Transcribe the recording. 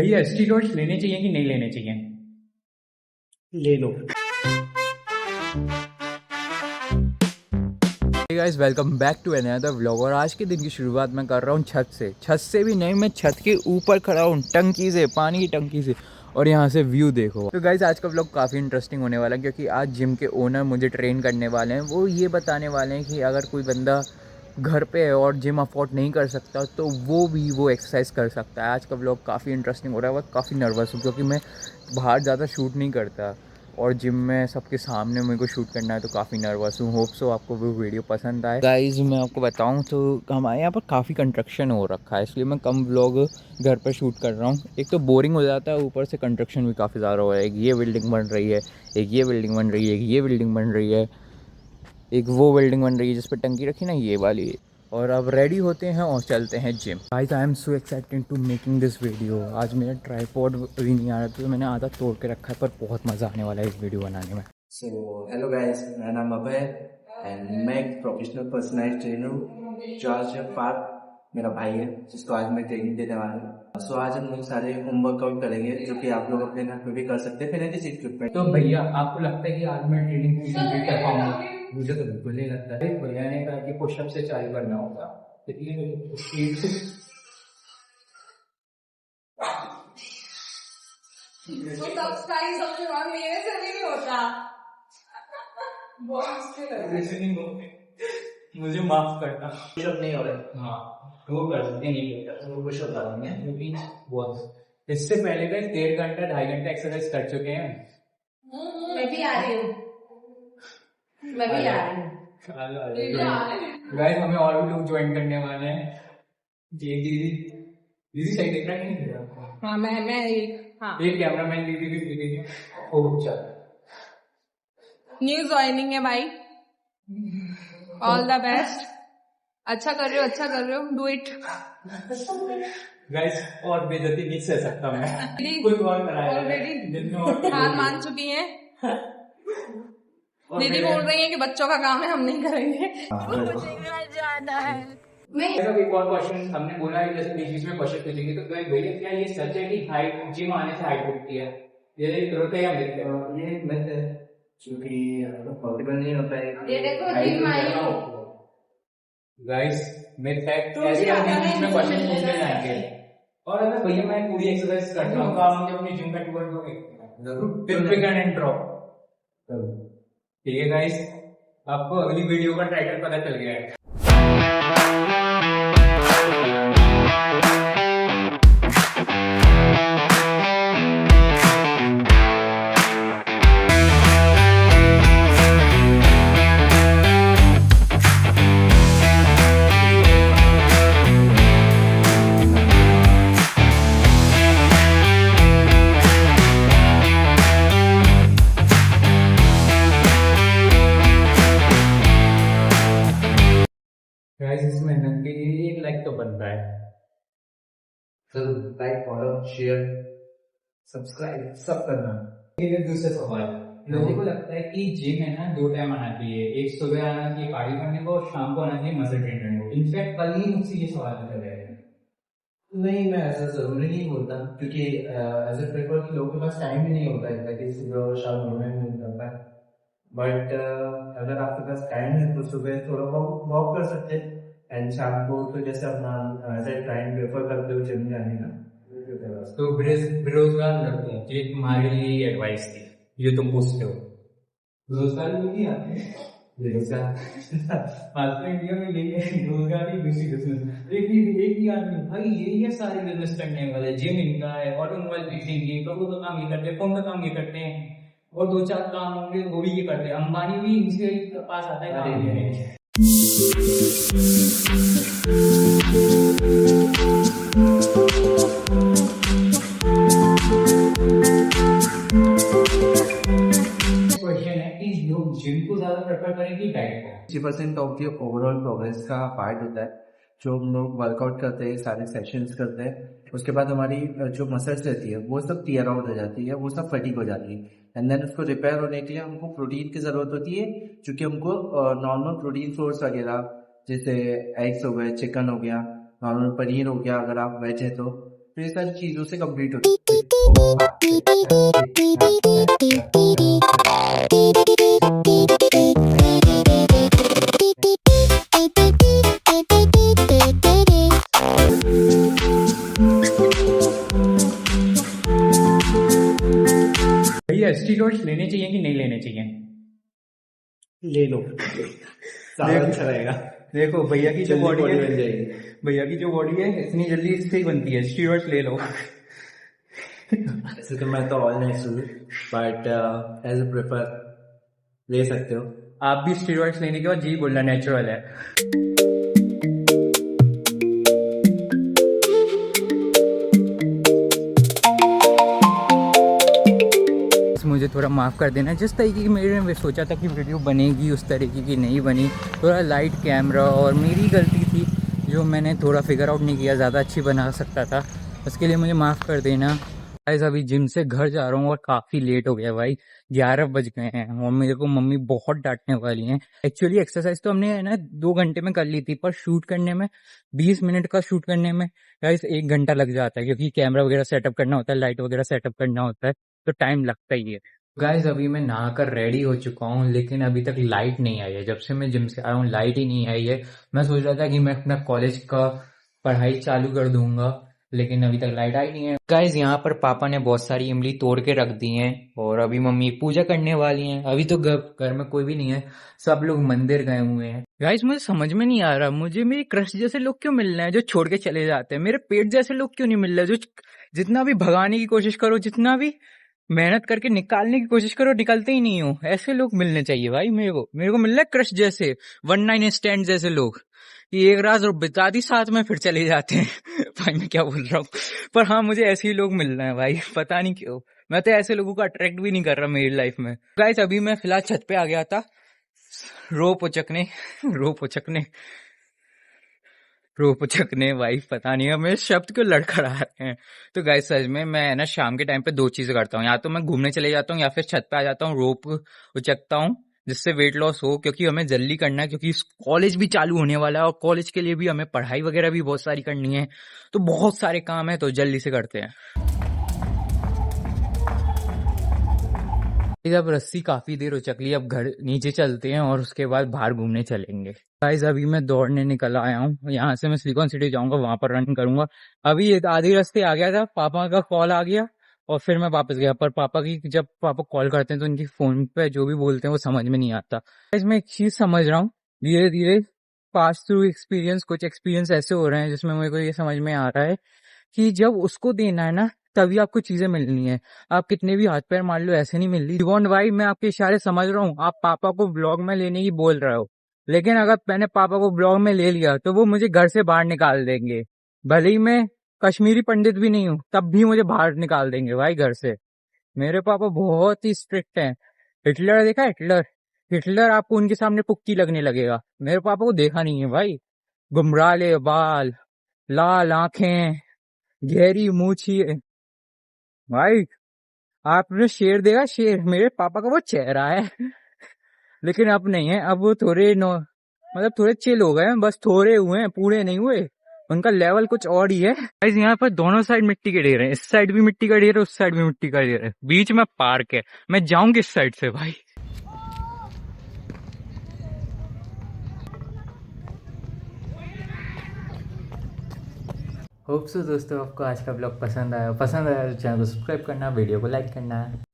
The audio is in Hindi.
भैया स्टीरॉइड्स लेने चाहिए कि नहीं लेने चाहिए? ले लो। Guys welcome back to another vlog. और आज के दिन की शुरुआत मैं कर रहा हूँ छत से भी नहीं, मैं छत के ऊपर खड़ा हूँ, टंकी से, पानी की टंकी से, और यहाँ से व्यू देखो। तो गाइस आज का व्लॉग काफ़ी इंटरेस्टिंग होने वाला है, क्योंकि आज जिम के ओनर मुझे ट्रेन करने वाले हैं। वो ये बताने वाले हैं कि अगर कोई बंदा घर पे है और जिम अफोर्ड नहीं कर सकता तो वो एक्सरसाइज कर सकता है। आज का व्लॉग काफ़ी इंटरेस्टिंग हो रहा है। वह काफ़ी नर्वस हूँ क्योंकि मैं बाहर ज़्यादा शूट नहीं करता और जिम में सबके सामने मेरे को शूट करना है, तो काफ़ी नर्वस हूँ। होप सो आपको वो वीडियो पसंद आए। गाइस मैं आपको बताऊँ तो हमारे यहाँ पर काफ़ी कंस्ट्रक्शन हो रखा है, इसलिए मैं कम व्लॉग घर पर शूट कर रहा हूँ। एक तो बोरिंग हो जाता है, ऊपर से कंस्ट्रक्शन भी काफ़ी ज़्यादा हो रहा है। एक ये बिल्डिंग बन रही है, एक ये बिल्डिंग बन रही है, एक ये बिल्डिंग बन रही है, एक वो बिल्डिंग बन रही है जिस पर टंकी रखी ना, ये वाली। और अब रेडी होते हैं और चलते हैं gym. Guys I am so excited to making this video. आज मेरा ट्राइपॉड भी नहीं आ रहा, तो मैंने आधा तोड़ के रखा है, पर बहुत मज़ा आने वाला है इस वीडियो बनाने में। सो हेलो गाइस, मेरा नाम अभय एंड मैं एक प्रोफेशनल पर्सनलाइज्ड ट्रेनर हूँ। जॉर्ज पार्क मेरा भाई है जिसको आज मैं ट्रेनिंग देने वाला हूँ। सो आज हम लोग सारे होम वर्कआउट करेंगे जो कि आप लोग अपने घर पे भी कर सकते हैं बिना किसी इक्विपमेंट। तो भैया आपको लगता है कि आज मैं ट्रेनिंग कंप्लीट कर पाऊंगा? मुझे तो बिल्कुल नहीं लगता है। भैया ने कहा कि पुशअप से चालू करना होगा, इसलिए स्पीड से सबसे और मेरे से नहीं होता। बहुत मुश्किल है। मुझे माफ करना। पुशअप नहीं हो रहा। हाँ वो कर सकते नहीं करता, वो पुशअप करेंगे क्योंकि बहुत इससे पहले का 1.5 घंटा 2.5 घंटा एक्सरसाइज कर चुके हैं। मैं भी आ रही हूँ। मैं भी आ रही हूँ। गाइस हमें और भी लोग ज्वाइन करने वाले हैं। जी दीदी, दीदी सही दिख रहा है कि नहीं? हाँ मैं एक कैमरामैन दीदी भी दीदी। ओह चल, न्यू ज्वाइनिंग है भाई। All the best. अच्छा कर रहे हो डू इट। गाइस और बेइज्जती नहीं सह सकता मैं। दीदी कोई और कराया ऑलरेडी हार मान चुकी हैं। दीदी बोल रही है कि बच्चों का काम है, हम नहीं करेंगे। जाना है। एक और क्वेश्चन हमने बोला है, जैसे बीच में क्वेश्चन पूछेंगे तो भैया क्या ये सच है कि हाइट जिम आने से हाइट उठती है? ये रोते हैं या मिलते हैं? ये मिथ है क्योंकि पॉसिबल नहीं होता है। ये देखो जिम आई हूँ। गाइस मिथ है, ऐसे हम बीच में क्वेश्चन पूछते जाएंगे। और अगर भैया मैं पूरी एक्सरसाइज करता हूँ तो आप मुझे अपनी जिम का टूर दोगे? जरूर। फिर पिक एंड ड्रॉप। ठीक है गाइस, आपको अगली वीडियो का टाइटल पता चल गया है। गाइस इस मेहनत के लिए 1 लाइक तो बनता है। तो लाइक, फॉलो, शेयर, सब्सक्राइब सब करना। एक दूसरे सवाल, लोगों को लगता है कि जिम है ना 2 टाइम आना चाहिए, एक सुबह आना चाहिए कार्डियो करने को और शाम को आना चाहिए मसल ट्रेन करने को। इनफैक्ट कल ही मुझसे ये सवाल पूछा गया है। नहीं, मैं ऐसा जरूरी नहीं बोलता क्योंकि एज ए प्रेफर कि लोगों के पास टाइम ही नहीं होता है कि सुबह और शाम दोनों ही मिल जाता है। बट अगर आपके पास टाइम है तो सुबह थोड़ा वॉक कर सकते हैं एंड शाम को तो जैसे अपना एज ए टाइम प्रेफर करते हो जिम जाने का। तो बेरोजगार लड़के हैं, ये तुम्हारे लिए एडवाइस थी, ये तुम पूछते हो। रोजगार भी नहीं आते बेरोजगार आज इंडिया में रोजगार ही बिजनेस। एक ही आदमी भाई यही है सारे बिजनेस करने वाले। जिम इनका है, ऑटोमोबाइल बिल्डिंग ये, कपड़ों का काम ये करते हैं, फोन का काम ये करते हैं, और 2-4 काम होंगे वो भी ये करते हैं। अंबानी भी इनसे पास आता है काम लेने। क्वेश्चन है कि लोग जिम को ज्यादा प्रेफर करें कि डाइट को? 50% ऑफ द ओवरऑल प्रोग्रेस का पार्ट होता है जो हम लोग वर्कआउट करते हैं, सारे सेशंस करते हैं। उसके बाद हमारी जो मसल्स रहती है वो सब टीयर आउट हो जाती है, वो सब फटीग हो जाती है एंड देन उसको रिपेयर होने के लिए हमको प्रोटीन की जरूरत होती है, क्योंकि हमको नॉर्मल प्रोटीन सोर्स वगैरह जैसे एग्स हो गए, चिकन हो गया, नॉर्मल पनीर हो गया अगर आप वेज है तो तो ये सारी चीजों से कंप्लीट होती भैया स्टीरॉइड्स लेने चाहिए कि नहीं लेने चाहिए? ले लो, ज्यादा अच्छा रहेगा। देखो भैया की जो जल्दी बॉडी body है, बन जाएगी। भैया की जो बॉडी है इतनी जल्दी इससे ही बनती है, स्टीरॉइड्स ले लो। ऐसे तो मैं तो all natural, but as a prefer ले सकते हो। आप भी स्टीरॉइड्स लेने के बाद जी बोलना नेचुरल है। मुझे थोड़ा माफ़ कर देना, जिस तरीके की मैंने सोचा था कि वीडियो बनेगी उस तरीके की नहीं बनी। थोड़ा लाइट कैमरा और मेरी गलती थी, जो मैंने थोड़ा फिगर आउट नहीं किया, ज़्यादा अच्छी बना सकता था, उसके लिए मुझे माफ़ कर देना। गाइस अभी जिम से घर जा रहा हूँ और काफ़ी लेट हो गया भाई, 11 बज गए हैं और मेरे को मम्मी बहुत डांटने वाली हैं। एक्चुअली एक्सरसाइज तो हमने है ना 2 घंटे में कर ली थी, पर शूट करने में 20 मिनट का शूट करने में गाइस 1 घंटा लग जाता है, क्योंकि कैमरा वगैरह सेटअप करना होता है, लाइट वगैरह सेटअप करना होता है, तो टाइम लगता ही है। गाइस अभी मैं नहाकर रेडी हो चुका हूँ, लेकिन अभी तक लाइट नहीं आई है। जब से मैं जिम से आया हूँ लाइट ही नहीं आई है। मैं सोच रहा था कि मैं अपना कॉलेज का पढ़ाई चालू कर दूंगा, लेकिन अभी तक लाइट आई नहीं है। गाइस यहाँ पर पापा ने बहुत सारी इमली तोड़ के रख दी हैं और अभी मम्मी पूजा करने वाली हैं। अभी तो घर में कोई भी नहीं है, सब लोग मंदिर गए हुए हैं। गाइस मुझे समझ में नहीं आ रहा, मुझे मेरी क्रश जैसे लोग क्यों मिल रहे हैं जो छोड़ के चले जाते हैं। मेरे पेट जैसे लोग क्यों नहीं मिल रहे, जो जितना भी भगाने की कोशिश करो, जितना भी मेहनत करके निकालने की कोशिश करो, निकलते ही नहीं हो। ऐसे लोग मिलने चाहिए भाई मेरे को मिल रहा है क्रश जैसे, 1 नाइट स्टैंड जैसे लोग, कि एक रात और बिता दी साथ में फिर चले जाते हैं। भाई मैं क्या बोल रहा हूँ, पर हाँ मुझे ऐसे ही लोग मिल रहे हैं भाई, पता नहीं क्यों। मैं तो ऐसे लोगों को अट्रैक्ट भी नहीं कर रहा मेरी लाइफ में। गाइस अभी मैं फिलहाल छत पे आ गया था रोप उचकने भाई, पता नहीं है मेरे शब्द क्यों लड़खड़ा रहे हैं। तो गाइस सच में मैं ना शाम के टाइम पे 2 चीजें करता हूँ, या तो मैं घूमने चले जाता हूँ या फिर छत पे आ जाता हूँ, रोप उचकता हूँ, जिससे वेट लॉस हो, क्योंकि हमें जल्दी करना है, क्योंकि कॉलेज भी चालू होने वाला है और कॉलेज के लिए भी हमें पढ़ाई वगैरह भी बहुत सारी करनी है, तो बहुत सारे काम है, तो जल्दी से करते हैं। अब रस्सी काफी देर उचक ली, अब घर नीचे चलते हैं और उसके बाद बाहर घूमने चलेंगे। गाइस अभी मैं दौड़ने निकल आया हूँ, यहाँ से मैं सिलिकॉन सिटी जाऊंगा, वहां पर रन करूंगा। अभी ये आधे रास्ते आ गया था, पापा का कॉल आ गया और फिर मैं वापस गया, पर जब पापा कॉल करते हैं तो उनकी फोन पे जो भी बोलते हैं वो समझ में नहीं आता। गाइस मैं एक चीज समझ रहा हूँ, धीरे धीरे पास थ्रू एक्सपीरियंस, कुछ एक्सपीरियंस ऐसे हो रहे हैं जिसमें मेरे को ये समझ में आ रहा है कि जब उसको देना है ना तभी आपको चीजें मिलनी है। आप कितने भी हाथ पैर मार लो, ऐसे नहीं मिल रही। जीवन भाई मैं आपके इशारे समझ रहा हूँ, आप पापा को ब्लॉग में लेने की बोल रहे हो, लेकिन अगर मैंने पापा को ब्लॉग में ले लिया तो वो मुझे घर से बाहर निकाल देंगे। भले ही मैं कश्मीरी पंडित भी नहीं हूँ, तब भी मुझे बाहर निकाल देंगे भाई घर से। मेरे पापा बहुत ही स्ट्रिक्ट हैं। हिटलर देखा, हिटलर आपको उनके सामने पुक्की लगने लगेगा। मेरे पापा को देखा नहीं है भाई, गुमराले बाल, लाल आंखें, गहरी मूछी। भाई आपने शेर देखा, शेर, मेरे पापा का वो चेहरा है। लेकिन अब नहीं है, अब वो थोड़े मतलब थोड़े चिल हो गए हैं, बस थोड़े हुए हैं, पूरे नहीं हुए। उनका लेवल कुछ और ही है। गाइस यहाँ पर दोनों साइड मिट्टी के ढेर हैं, इस साइड भी मिट्टी का ढेर है, उस साइड भी मिट्टी का ढेर है, बीच में पार्क है। मैं जाऊं किस साइड से भाई? होप सो दोस्तों आपको आज का ब्लॉग पसंद आया तो चैनल को सब्सक्राइब करना, वीडियो को लाइक करना।